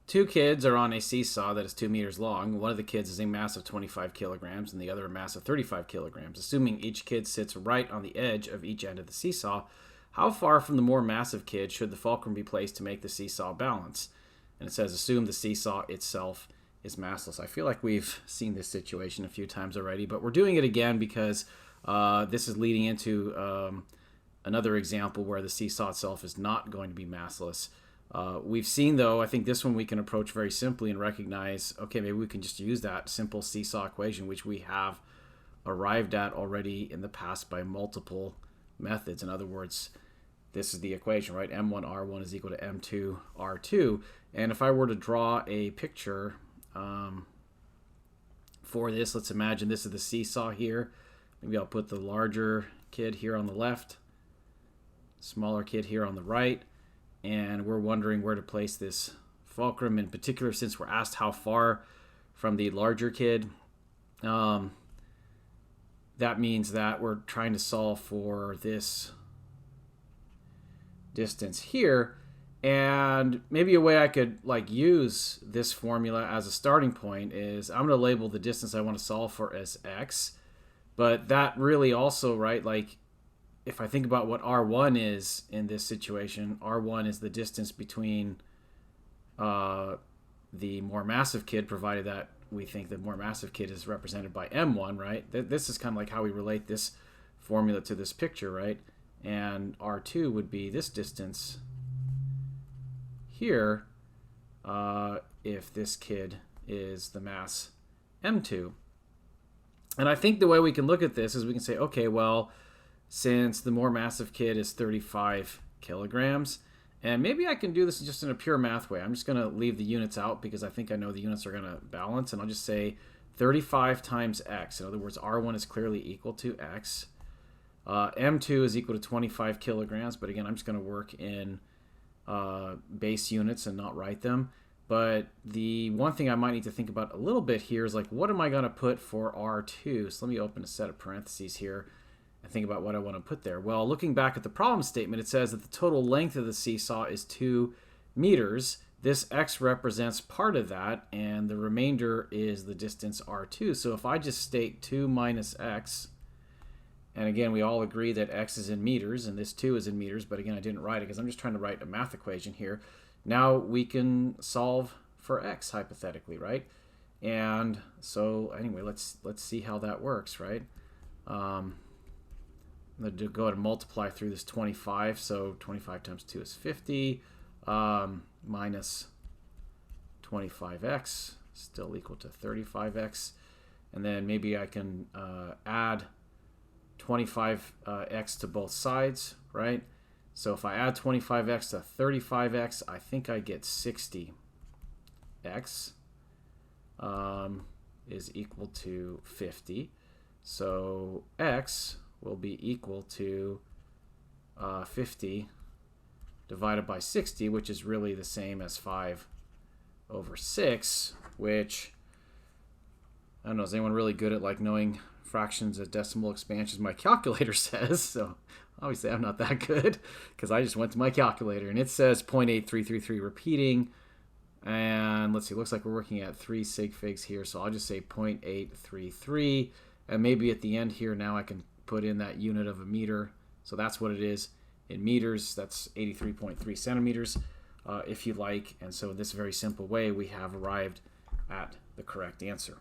two kids are on a seesaw that is 2 meters long. One of the kids is a mass of 25 kilograms and the other a mass of 35 kilograms. Assuming each kid sits right on the edge of each end of the seesaw, how far from the more massive kid should the fulcrum be placed to make the seesaw balance? And it says, assume the seesaw itself is massless. I feel like we've seen this situation a few times already, but we're doing it again because this is leading into another example where the seesaw itself is not going to be massless. We've seen, though, I think this one we can approach very simply and recognize, okay, maybe we can just use that simple seesaw equation, which we have arrived at already in the past by multiple methods. In other words, this is the equation, right? M1R1 is equal to M2R2. And if I were to draw a picture for this, let's imagine this is the seesaw here. Maybe I'll put the larger kid here on the left, smaller kid here on the right, and we're wondering where to place this fulcrum. In particular, since we're asked how far from the larger kid, that means that we're trying to solve for this distance here. And maybe a way I could use this formula as a starting point is I'm going to label the distance I want to solve for as x. But that really also, right, if I think about what R1 is in this situation, R1 is the distance between the more massive kid, provided that we think the more massive kid is represented by M1, right? This is kind of like how we relate this formula to this picture, right? And R2 would be this distance here if this kid is the mass M2. And I think the way we can look at this is we can say, okay, well, since the more massive kid is 35 kilograms, and maybe I can do this just in a pure math way. I'm just going to leave the units out because I think I know the units are going to balance, and I'll just say 35 times x. In other words, R1 is clearly equal to x. M2 is equal to 25 kilograms, but again, I'm just going to work in base units and not write them. But the one thing I might need to think about a little bit here is what am I going to put for R2? So let me open a set of parentheses here and think about what I want to put there. Well, looking back at the problem statement, it says that the total length of the seesaw is 2 meters. This x represents part of that, and the remainder is the distance R2. So if I just state 2 minus x, and again, we all agree that x is in meters, and this 2 is in meters, but again, I didn't write it because I'm just trying to write a math equation here. Now we can solve for x, hypothetically, right? And so anyway, let's see how that works, right? I'm going to go ahead and multiply through this 25. So 25 times 2 is 50, minus 25x, still equal to 35x. And then maybe I can add 25x to both sides, right? So if I add 25x to 35x, I think I get 60x is equal to 50. So x will be equal to 50 divided by 60, which is really the same as 5 over 6, which, I don't know, is anyone really good at knowing fractions as decimal expansions? My calculator says, so obviously I'm not that good because I just went to my calculator and it says 0.8333 repeating. And let's see, looks like we're working at 3 sig figs here, so I'll just say 0.833. And maybe at the end here now I can put in that unit of a meter. So that's what it is in meters. That's 83.3 centimeters if you like. And so in this very simple way, we have arrived at the correct answer.